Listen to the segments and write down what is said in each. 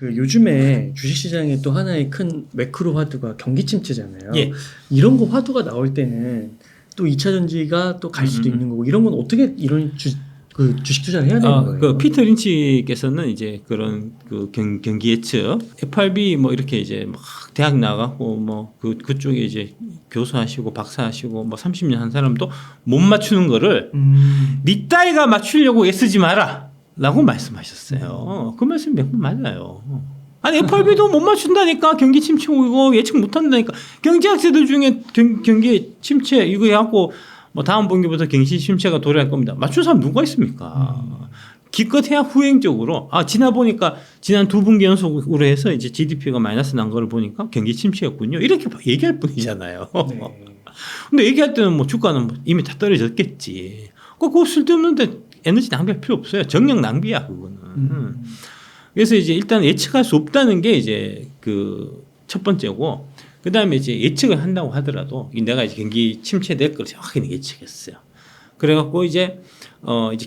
그 요즘에 주식시장의 또 하나의 큰 매크로 화두가 경기 침체잖아요. 예. 이런 거 화두가 나올 때는 또 2차 전지가 또 갈 수도 있는 거고 이런 건 어떻게 이런 주식 투자를 해야 되는 거예요? 그 피터 린치께서는 이제 그런 그 경기 예측, FRB 뭐 이렇게 이제 막 대학 나가고 뭐 그쪽에 이제 교수하시고 박사하시고 뭐 30년 한 사람도 못 맞추는 거를 니 따위가 맞추려고 애쓰지 마라라고 말씀하셨어요. 그 말씀 몇 번 맞아요. 아니 FRB도 못 맞춘다니까. 경기 침체 오고 예측 못 한다니까. 경제학자들 중에 경기 침체 이거 해갖고 뭐 다음 분기부터 경기 침체가 도래할 겁니다. 맞춘 사람 누가 있습니까? 기껏해야 후행적으로 지나 보니까 지난 2분기 연속으로 해서 이제 GDP가 마이너스 난 거를 보니까 경기 침체였군요. 이렇게 얘기할 뿐이잖아요. 네. 근데 얘기할 때는 뭐 주가는 뭐 이미 다 떨어졌겠지. 그거 쓸데없는데 에너지 낭비할 필요 없어요. 정력 낭비야 그거는. 그래서 이제 일단 예측할 수 없다는 게 이제 그 첫 번째고, 그 다음에 이제 예측을 한다고 하더라도 내가 이제 경기 침체될 걸 정확히 예측했어요. 그래갖고 이제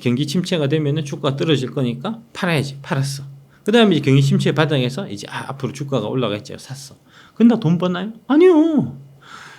경기 침체가 되면은 주가가 떨어질 거니까 팔아야지. 팔았어. 그 다음에 이제 경기 침체 바닥에서 이제 앞으로 주가가 올라가겠지. 샀어. 근데 돈 버나요? 아니요.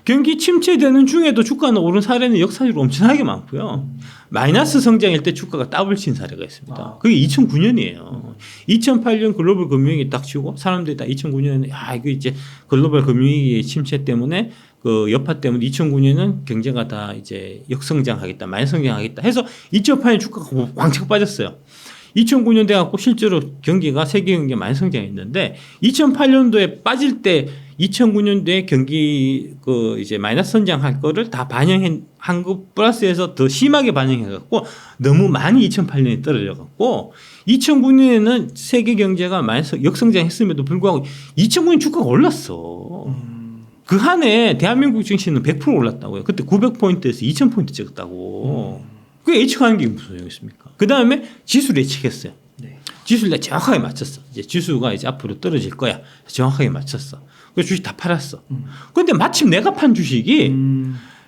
경기 침체되는 중에도 주가는 오른 사례는 역사적으로 엄청나게 많고요. 마이너스 성장일 때 주가가 더블 친 사례가 있습니다. 그게 2009년이에요. 2008년 글로벌 금융위기 딱 치고 사람들이 다 2009년에 이거 이제 글로벌 금융위기 침체 때문에 그 여파 때문에 2009년은 경제가 다 이제 역성장하겠다, 마이너스 성장하겠다 해서 2008년 주가가 왕창 빠졌어요. 2009년 돼갖고 실제로 경기가 세계 경기가 많이 성장했는데 2008년도에 빠질 때 2009년도에 경기 그 이제 마이너스 성장할 거를 다 반영한 거 플러스해서 더 심하게 반영해갖고 너무 많이 2008년에 떨어져갖고 2009년에는 세계 경제가 마이너스 역성장했음에도 불구하고 2009년 주가가 올랐어. 그 한 해 대한민국 증시는 100% 올랐다고요. 그때 900포인트에서 2000포인트 찍었다고. 그게 예측하는 게 무슨 소용있습니까? 그 다음에 지수를 예측했어요. 네. 지수를 내가 정확하게 맞췄어. 이제 지수가 이제 앞으로 떨어질 거야. 정확하게 맞췄어. 그래서 주식 다 팔았어. 근데 마침 내가 판 주식이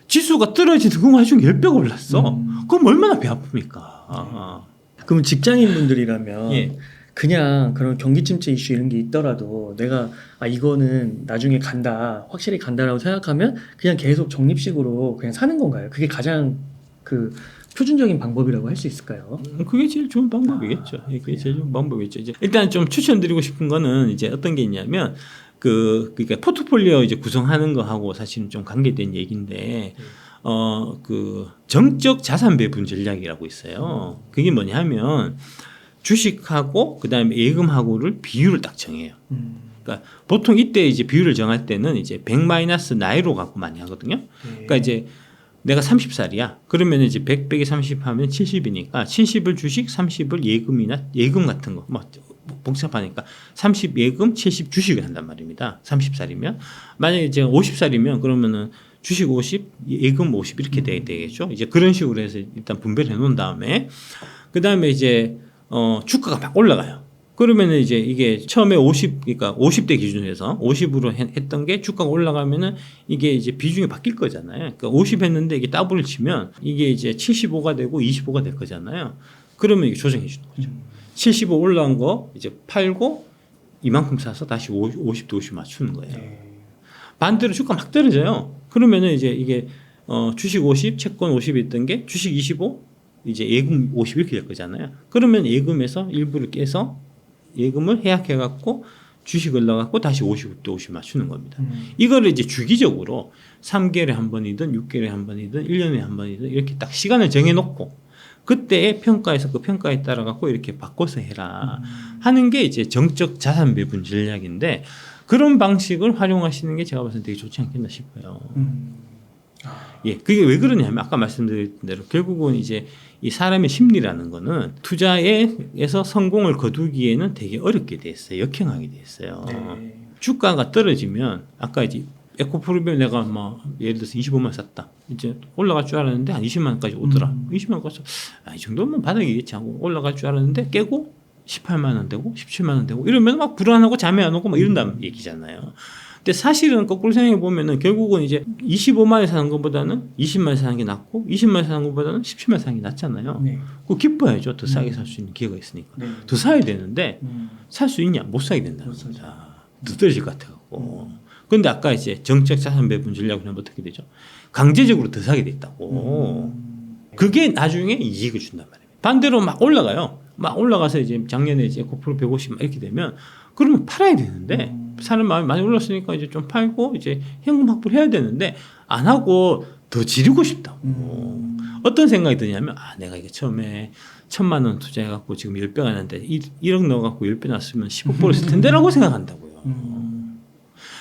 지수가 떨어지는 그 와중에 10배가 올랐어. 그럼 얼마나 배 아픕니까? 그럼 직장인분들이라면 예. 그냥 그런 경기 침체 이슈 이런 게 있더라도 내가 이거는 나중에 간다, 확실히 간다라고 생각하면 그냥 계속 적립식으로 그냥 사는 건가요? 그게 가장 그 표준적인 방법이라고 할 수 있을까요? 그게 제일 좋은 방법이겠죠. 그게 제일 좋은 방법이겠죠. 이제 일단 좀 추천드리고 싶은 거는 이제 어떤 게 있냐면 그러니까 포트폴리오 이제 구성하는 거하고 사실은 좀 관계된 얘기인데 그 정적 자산 배분 전략이라고 있어요. 그게 뭐냐 하면 주식하고 그다음에 예금하고를 비율을 딱 정해요. 그러니까 보통 이때 이제 비율을 정할 때는 이제 100 마이너스 나이로 갖고 많이 하거든요. 그러니까 이제 내가 30살이야. 그러면 이제 100 빼기 30 하면 70이니까 70을 주식, 30을 예금이나 예금 같은 거. 뭐 복잡하니까 30 예금, 70 주식을 한단 말입니다. 30살이면. 만약에 제가 50살이면 그러면은 주식 50, 예금 50 이렇게 되겠죠. 이제 그런 식으로 해서 일단 분배를 해 놓은 다음에 그다음에 이제 주가가 막 올라가요. 그러면은 이제 이게 처음에 그러니까 50대 기준으로 해서 50으로 했던 게 주가가 올라가면은 이게 이제 비중이 바뀔 거잖아요. 그러니까 50 했는데 이게 더블을 치면 이게 이제 75가 되고 25가 될 거잖아요. 그러면 이게 조정해 주는 거죠. 75 올라온 거 이제 팔고 이만큼 사서 다시 50대 50 맞추는 거예요. 반대로 주가 막 떨어져요. 그러면은 이제 이게 주식 50, 채권 50 있던 게 주식 25, 이제 예금 50 이렇게 될 거잖아요. 그러면 예금에서 일부를 깨서 예금을 해약해 갖고 주식을 넣어 갖고 다시 50대 50 맞추는 겁니다. 이거를 이제 주기적으로 3개월에 한 번이든 6개월에 한 번이든 1년에 한 번이든 이렇게 딱 시간을 정해 놓고 그때의 평가에서 그 평가에 따라 갖고 이렇게 바꿔서 해라 하는 게 이제 정적 자산 배분 전략인데 그런 방식을 활용하시는 게 제가 봤을 때 되게 좋지 않겠나 싶어요. 예, 그게 왜 그러냐면 아까 말씀드린 대로 결국은 이제 이 사람의 심리라는 거는 투자에서 성공을 거두기에는 되게 어렵게 돼 있어요. 역행하게 돼 있어요. 네. 주가가 떨어지면 아까 이제 에코프로비오 내가 뭐 예를 들어서 25만 샀다. 이제 올라갈 줄 알았는데 한 20만원까지 오더라. 20만원까지 이 정도면 바닥이겠지 하고 올라갈 줄 알았는데 깨고 18만원 되고 17만원 되고 이러면 막 불안하고 잠이 안 오고 막 이런다는 얘기잖아요. 근데 사실은 거꾸로 생각해 보면은 결국은 이제 25만에 사는 것보다는 20만에 사는 게 낫고 20만에 사는 것보다는 17만에 사는 게 낫잖아요. 네. 그거 기뻐야죠. 더 싸게 살 수 있는 기회가 있으니까. 네. 더 사야 되는데 음. 살 수 있냐? 못 사게 된다는 못 사죠. 거죠. 더 떨어질 것 같아갖고. 근데 아까 이제 정책 자산 배분 전략을 하면 어떻게 되죠? 강제적으로 더 사게 돼 있다고. 그게 나중에 이익을 준단 말이에요. 반대로 막 올라가요. 막 올라가서 이제 작년에 이제 9% 150 이렇게 되면 그러면 팔아야 되는데 사는 마음이 많이 올랐으니까 이제 좀 팔고 이제 현금 확보를 해야 되는데 안 하고 더 지르고 싶다고. 어떤 생각이 드냐면 내가 이게 처음에 1,000만 원 투자해갖고 지금 10배가 났는데 1억 넣어갖고 10배 났으면 10억 벌었을 텐데라고 생각한다고요.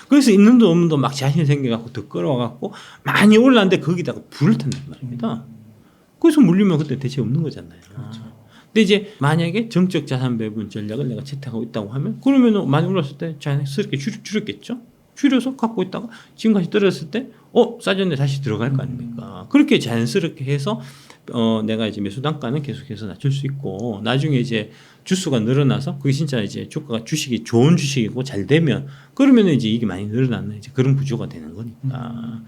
그래서 있는 돈 없는 돈 막 자신 생겨갖고 더 끌어와갖고 많이 올랐는데 거기다가 불을 탄단 말입니다. 그래서 물리면 그때 대체 없는 거잖아요. 그렇죠. 근데 이제 만약에 정적 자산 배분 전략을 내가 채택하고 있다고 하면 그러면 많이 올랐을 때 자연스럽게 줄였겠죠. 줄여서 갖고 있다가 지금까지 떨어졌을 때 싸졌네 다시 들어갈 거 아닙니까. 그렇게 자연스럽게 해서 내가 이제 매수 단가는 계속해서 낮출 수 있고 나중에 이제 주수가 늘어나서 그게 진짜 이제 주가가 주식이 좋은 주식이고 잘 되면 그러면 이제 이게 많이 늘어나는 이제 그런 구조가 되는 거니까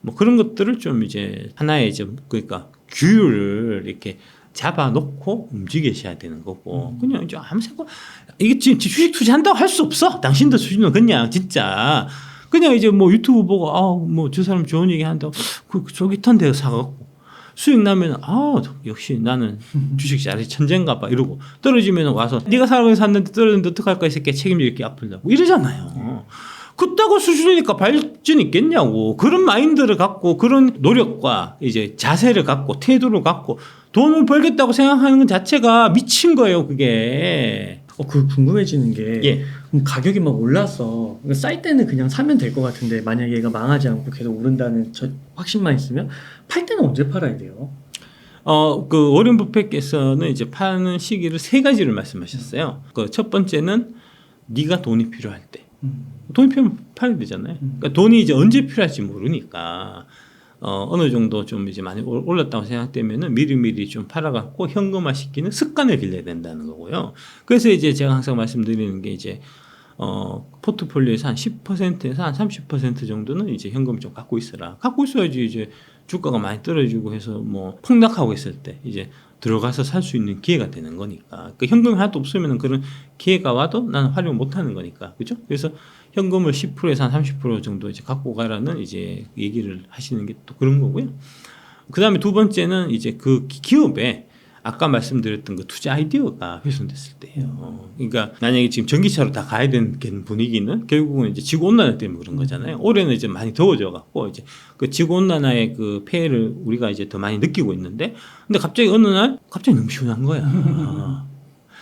뭐 그런 것들을 좀 이제 하나의 좀 그러니까 규율을 이렇게 잡아놓고 움직이셔야 되는 거고 그냥 이제 아무 생각 이게 지금 주식 투자한다고 할 수 없어. 당신들 수준은 그냥 진짜 그냥 이제 뭐 유튜브 보고 뭐 저 사람 좋은 얘기 한다고 저기 턴 데서 사갖고 수익 나면 역시 나는 주식 잘해 천재인가 봐 이러고 떨어지면 와서 네가 사라고 샀는데 떨어졌는데 어떡할 거야 이 새끼 책임질 게 아프다고 이러잖아요. 그따구 수준이니까 발전 있겠냐고. 그런 마인드를 갖고 그런 노력과 이제 자세를 갖고 태도를 갖고 돈을 벌겠다고 생각하는 것 자체가 미친 거예요. 그게. 그 궁금해지는 게 예. 그럼 가격이 막 올라서 그러니까 쌀 때는 그냥 사면 될 것 같은데 만약 얘가 망하지 않고 계속 오른다는 확신만 있으면 팔 때는 언제 팔아야 돼요? 그 워렌 버핏께서는 이제 파는 시기를 세 가지를 말씀하셨어요. 그 첫 번째는 네가 돈이 필요할 때. 돈이 필요하면 팔아야 되잖아요. 그러니까 돈이 이제 언제 필요할지 모르니까 어느 정도 좀 이제 많이 올랐다고 생각되면은 미리미리 좀 팔아갖고 현금화 시키는 습관을 길러야 된다는 거고요. 그래서 이제 제가 항상 말씀드리는 게 이제 포트폴리오에서 한 10%에서 한 30% 정도는 이제 현금 좀 갖고 있어라. 갖고 있어야지 이제 주가가 많이 떨어지고 해서 뭐 폭락하고 있을 때 이제 들어가서 살 수 있는 기회가 되는 거니까. 그 현금이 하나도 없으면 그런 기회가 와도 나는 활용 못 하는 거니까. 그죠? 그래서 현금을 10%에서 한 30% 정도 이제 갖고 가라는 이제 얘기를 하시는 게 또 그런 거고요. 그 다음에 두 번째는 이제 그 기업에 아까 말씀드렸던 그 투자 아이디어가 훼손됐을 때예요. 그러니까 만약에 지금 전기차로 다 가야 되는 분위기는 결국은 이제 지구 온난화 때문에 그런 거잖아요. 올해는 이제 많이 더워져 갖고 이제 그 지구 온난화의 그 폐해를 우리가 이제 더 많이 느끼고 있는데, 근데 갑자기 어느 날 갑자기 너무 시원한 거야.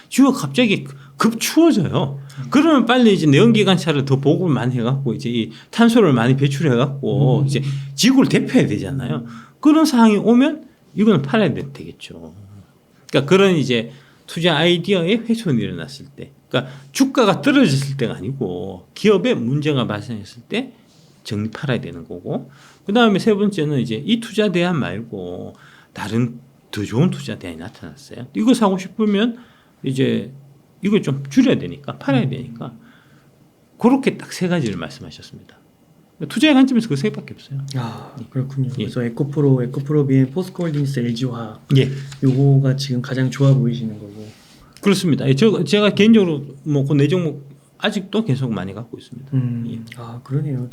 지구가 갑자기 급 추워져요. 그러면 빨리 이제 내연기관차를 더 보급을 많이 해갖고 이제 이 탄소를 많이 배출해갖고 이제 지구를 대표해야 되잖아요. 그런 상황이 오면 이거는 팔아야 되겠죠. 그러니까 그런 이제 투자 아이디어의 훼손이 일어났을 때, 그러니까 주가가 떨어졌을 때가 아니고 기업에 문제가 발생했을 때 팔아야 되는 거고, 그 다음에 세 번째는 이제 이 투자 대안 말고 다른 더 좋은 투자 대안이 나타났어요. 이거 사고 싶으면 이제 이걸 좀 줄여야 되니까 팔아야 되니까 그렇게 딱 세 가지를 말씀하셨습니다. 투자의 관점에서 그 세 개밖에 없어요. 그렇군요. 예. 그래서 에코프로 비엔 포스코홀딩스 LG화학 예, 요거가 지금 가장 좋아 보이시는 거고. 그렇습니다. 예, 제가 개인적으로 뭐 그 네 종목 아직도 계속 많이 갖고 있습니다. 예. 그러네요.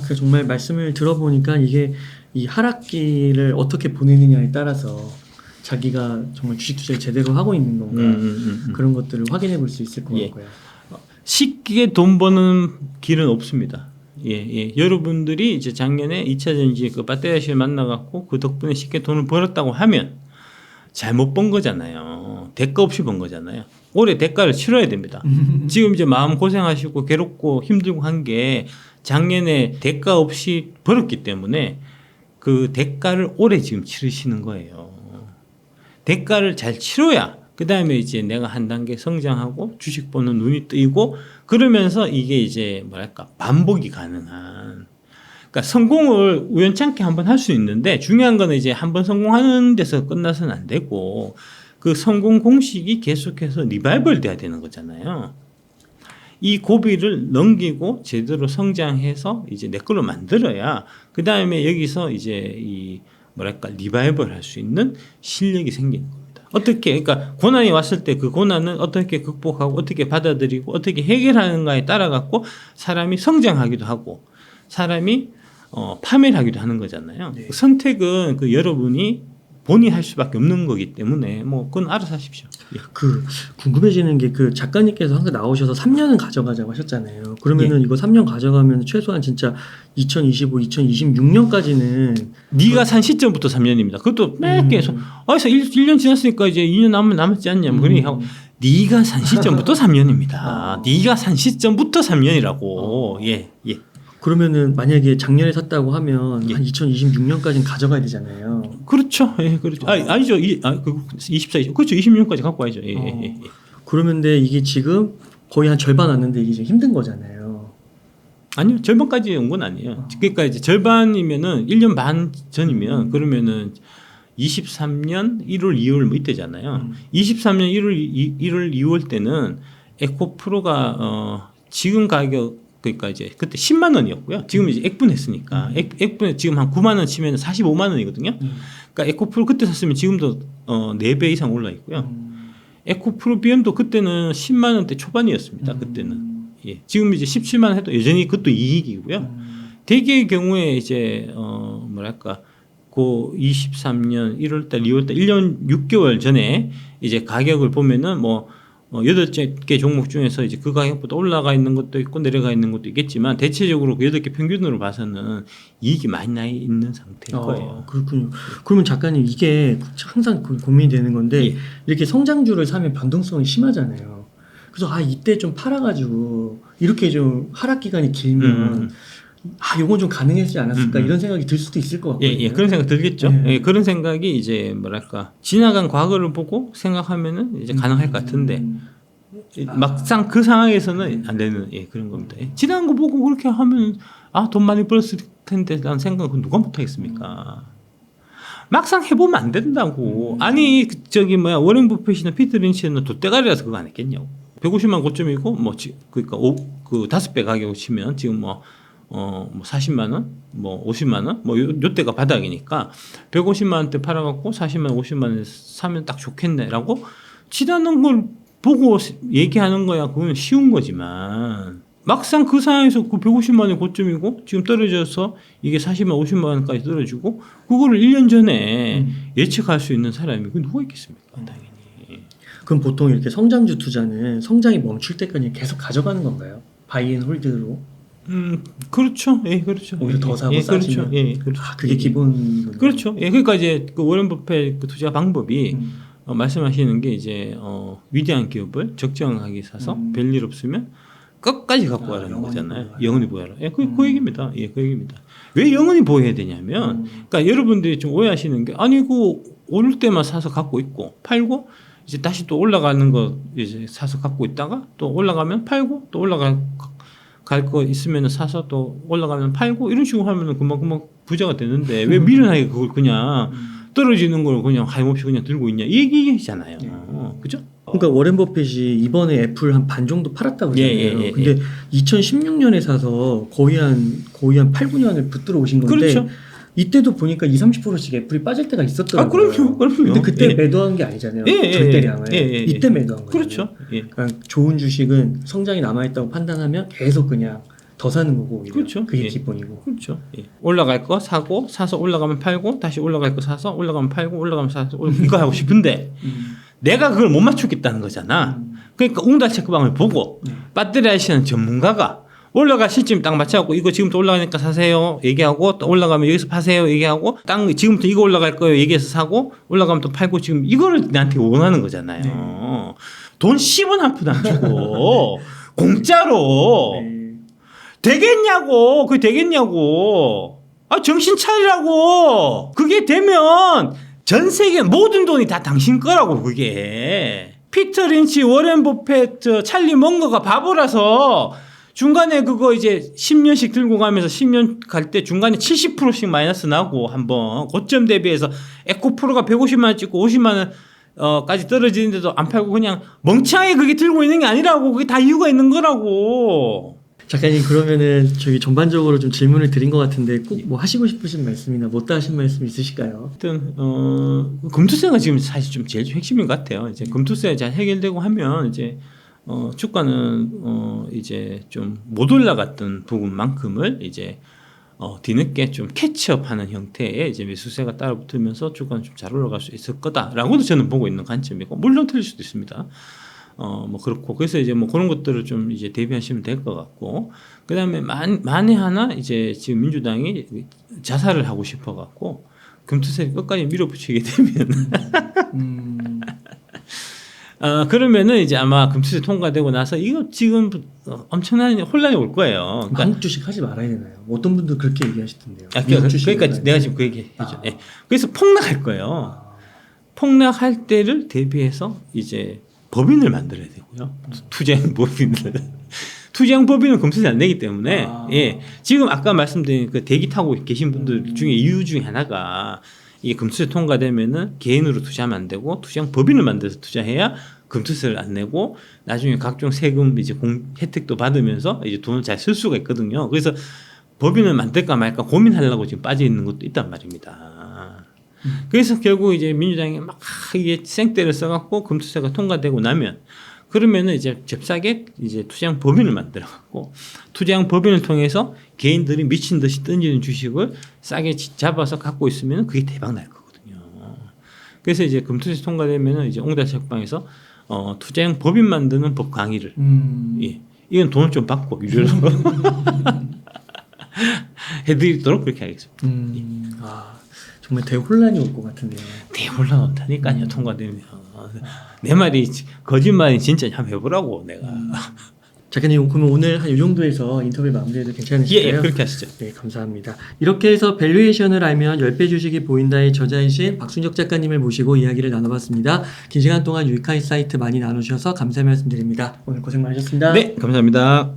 그 정말 말씀을 들어보니까 이게 이 하락기를 어떻게 보내느냐에 따라서 자기가 정말 주식 투자를 제대로 하고 있는 건가 그런 것들을 확인해 볼 수 있을 것 예. 같고요. 쉽게 돈 버는 길은 없습니다. 예. 여러분들이 이제 작년에 2차 전지 그 배터리 씨를 만나갖고 그 덕분에 쉽게 돈을 벌었다고 하면 잘못 번 거잖아요. 대가 없이 번 거잖아요. 올해 대가를 치러야 됩니다. 지금 이제 마음 고생하시고 괴롭고 힘들고 한 게 작년에 대가 없이 벌었기 때문에 그 대가를 올해 지금 치르시는 거예요. 대가를 잘 치러야 그 다음에 이제 내가 한 단계 성장하고 주식 보는 눈이 뜨이고 그러면서 이게 이제 뭐랄까 반복이 가능한, 그러니까 성공을 우연찮게 한번 할 수 있는데 중요한 거는 이제 한번 성공하는 데서 끝나서는 안 되고 그 성공 공식이 계속해서 리바이벌 돼야 되는 거잖아요. 이 고비를 넘기고 제대로 성장해서 이제 내 걸로 만들어야 그 다음에 여기서 이제 이 뭐랄까 리바이벌 할 수 있는 실력이 생기는 겁니다. 어떻게 그러니까 고난이 왔을 때 그 고난은 어떻게 극복하고 어떻게 받아들이고 어떻게 해결하는가에 따라 갖고 사람이 성장하기도 하고 사람이 파멸하기도 하는 거잖아요. 네. 그 선택은 그 여러분이 본인이 할 수밖에 없는 거기 때문에 뭐 그건 알아서 하십시오. 예. 그 궁금해지는 게 그 작가님께서 항상 나오셔서 3년은 가져가자고 하셨잖아요. 그러면은 이거 3년 가져가면 최소한 진짜 2025, 2026년까지는 네가 산 시점부터 3년입니다. 그것도 몇 개에서 어디서 1년 지났으니까 이제 2년 남지 않냐 뭐 그런 얘기하고 네가 산 시점부터 3년입니다. 네가 산 시점부터 3년이라고. 예. 그러면은 만약에 작년에 샀다고 하면 예. 한 2026년까지는 가져가야 되잖아요. 그렇죠. 예, 그렇죠. 아니죠. 24, 그렇죠. 26년까지 갖고 와야죠. 예. 그러면데 이게 지금 거의 한 절반 왔는데 이게 지금 힘든 거잖아요. 아니요. 절반까지 온 건 아니에요. 그러니까 이제 절반이면은 1년 반 전이면 그러면은 23년 1월, 2월 뭐 이때잖아요. 23년 1월, 2월 때는 에코프로가 지금 가격 그러니까 이제 그때 10만 원이었고요. 지금 이제 액분했으니까 액분에 지금 한 9만 원 치면 45만 원이거든요. 그러니까 에코프로 그때 샀으면 지금도 4배 이상 올라 있고요. 에코프로 BM도 그때는 10만 원대 초반이었습니다. 그때는. 예. 지금 이제 17만 원 해도 여전히 그것도 이익이고요. 대개의 경우에 이제 뭐랄까 그 23년 1월달, 2월달 1년 6개월 전에 이제 가격을 보면은 뭐 8개 종목 중에서 이제 그 가격보다 올라가 있는 것도 있고 내려가 있는 것도 있겠지만 대체적으로 그 8개 평균으로 봐서는 이익이 많이 나 있는 상태일 거예요. 그렇군요. 그러면 작가님 이게 항상 고민이 되는 건데 예. 이렇게 성장주를 사면 변동성이 심하잖아요. 그래서 이때 좀 팔아가지고 이렇게 좀 하락 기간이 길면 요건 좀 가능하지 않았을까 이런 생각이 들 수도 있을 것 같거든요. 예, 그런 생각 들겠죠. 네. 예, 그런 생각이 이제 뭐랄까 지나간 과거를 보고 생각하면은 이제 가능할 것 같은데 막상 그 상황에서는 안 되는 그런 겁니다. 예. 지나간 거 보고 그렇게 하면 돈 많이 벌었을 텐데 라는 생각은 누가 못 하겠습니까? 막상 해보면 안 된다고. 아니 워렌 버핏이나 피터 린치는 돗대가리라서 그거 안 했겠냐고. 150만 고점이고 그러니까 그 5배 가격을 치면 지금 뭐 40만 원, 뭐 50만 원, 뭐 요때가 바닥이니까 150만 원대 팔아갖고 40만 원, 50만 원 사면 딱 좋겠네라고 지나는 걸 보고 얘기하는 거야. 그건 쉬운 거지만 막상 그 상황에서 그 150만 원이 고점이고 지금 떨어져서 이게 40만, 50만 원까지 떨어지고 그거를 1년 전에 예측할 수 있는 사람이 그 누가 있겠습니까? 당연히. 그럼 보통 이렇게 성장주 투자는 성장이 멈출 때까지 계속 가져가는 건가요? 바이앤홀드로? 그렇죠. 예, 그렇죠. 오히려 더 사고 싸지면. 그렇죠. 예, 그렇죠. 그게 기본이군요. 그렇죠. 예, 그러니까 이제 그 워렌 버핏 그 투자 방법이 말씀하시는 게 이제 위대한 기업을 적정하게 사서 별일 없으면 끝까지 갖고 가라는 거잖아요. 영원히 보여라. 예, 그 얘기입니다. 예, 그 얘기입니다. 왜 영원히 보여야 되냐면, 그러니까 여러분들이 좀 오해하시는 게 아니고 오를 때만 사서 갖고 있고 팔고 이제 다시 또 올라가는 거 이제 사서 갖고 있다가 또 올라가면 팔고 또 갈 거 있으면 사서 또 올라가면 팔고 이런 식으로 하면은 금방 부자가 되는데 왜 미련하게 그걸 그냥 떨어지는 걸 그냥 하염없이 그냥 들고 있냐 이 얘기잖아요. 그죠? 그러니까 워렌 버핏이 이번에 애플 한 반 정도 팔았다고 그러잖아요. 근데 2016년에 사서 거의 한 8, 9년을 붙들어 오신 건데 그렇죠. 이때도 보니까 20, 30%씩 애플이 빠질 때가 있었더라고요. 그럼요. 근데 그때 매도한 게 아니잖아요. 절대량을. 이때 매도한 거예요. 그렇죠. 그러니까 좋은 주식은 성장이 남아있다고 판단하면 계속 그냥 더 사는 거고. 오히려. 그렇죠. 그게 기본이고. 그렇죠. 올라갈 거 사고 사서 올라가면 팔고 다시 올라갈 거 사서 올라가면 팔고 올라가면 사서 이거 하고 싶은데 내가 그걸 못 맞추겠다는 거잖아. 그러니까 웅달 체크방을 보고 배터리 하시는 전문가가 올라갈 시점 딱 맞춰갖고 이거 지금부터 올라가니까 사세요 얘기하고 또 올라가면 여기서 파세요 얘기하고 딱 지금부터 이거 올라갈 거예요 얘기해서 사고 올라가면 또 팔고 지금 이거를 나한테 원하는 거잖아요. 돈 10원 한 푼 안 주고 공짜로 되겠냐고. 그게 되겠냐고. 정신 차리라고. 그게 되면 전 세계 모든 돈이 다 당신 거라고. 그게 피터 린치, 워렌 버핏, 찰리 먼거가 바보라서 중간에 그거 이제 10년씩 들고 가면서 10년 갈 때 중간에 70%씩 마이너스 나고 한번 고점 대비해서 에코프로가 150만 원 찍고 50만 원 까지 떨어지는데도 안 팔고 그냥 멍청하게 그게 들고 있는 게 아니라고. 그게 다 이유가 있는 거라고. 작가님 그러면은 저기 전반적으로 좀 질문을 드린 것 같은데 꼭 뭐 하시고 싶으신 말씀이나 못다 하신 말씀 있으실까요? 하여튼 금투세가 지금 사실 좀 제일 핵심인 것 같아요. 이제 금투세 잘 해결되고 하면 이제 주가는 이제 좀 못 올라갔던 부분만큼을 이제 뒤늦게 좀 캐치업하는 형태의 이제 매수세가 따라붙으면서 주가는 좀 잘 올라갈 수 있을 거다라고도 저는 보고 있는 관점이고, 물론 틀릴 수도 있습니다. 뭐 그렇고, 그래서 이제 뭐 그런 것들을 좀 이제 대비하시면 될 것 같고, 그 다음에 만에 하나 이제 지금 민주당이 자살을 하고 싶어 갖고 금투세 끝까지 밀어붙이게 되면 그러면은 이제 아마 금투세 통과되고 나서 이거 지금 엄청난 혼란이 올 거예요. 그러니까 한국 주식 하지 말아야 되나요? 어떤 분들 그렇게 얘기하시던데요. 그러니까 내가 지금 그 얘기 해줘. 예. 그래서 폭락할 거예요. 폭락할 때를 대비해서 이제 법인을 만들어야 되고요. 투자형 법인을. 투자형 법인은 금투세 안 내기 때문에 예. 지금 아까 말씀드린 그 대기 타고 계신 분들 중에 이유 중에 하나가 이게 금투세 통과되면은 개인으로 투자하면 안 되고 투자형 법인을 만들어서 투자해야 금투세를 안 내고 나중에 각종 세금 이제 혜택도 받으면서 이제 돈을 잘 쓸 수가 있거든요. 그래서 법인을 만들까 말까 고민하려고 지금 빠져 있는 것도 있단 말입니다. 그래서 결국 이제 민주당이 막 이게 생떼를 써갖고 금투세가 통과되고 나면 그러면은 이제 잽싸게 이제 투자형 법인을 만들어갖고 투자형 법인을 통해서 개인들이 미친 듯이 던지는 주식을 싸게 잡아서 갖고 있으면 그게 대박 날 거거든요. 그래서 이제 금투세 통과되면은 이제 옹달책방에서 투자형 법인 만드는 법 강의를 예. 이건 돈을 좀 받고 유료로 해드리도록 그렇게 하겠습니다. 정말 대혼란이 올 것 같은데요. 대혼란 온다니까요. 통과되면 내 말이 거짓말이 진짜 한번 해보라고 내가. 작가님 그러면 오늘 한 이 정도에서 인터뷰 마무리해도 괜찮으실까요? 예, 그렇게 하시죠. 네, 감사합니다. 이렇게 해서 밸류에이션을 알면 10배 주식이 보인다의 저자이신 박순적 작가님을 모시고 이야기를 나눠봤습니다. 긴 시간 동안 유익한 사이트 많이 나눠주셔서 감사 말씀드립니다. 오늘 고생 많으셨습니다. 네, 감사합니다.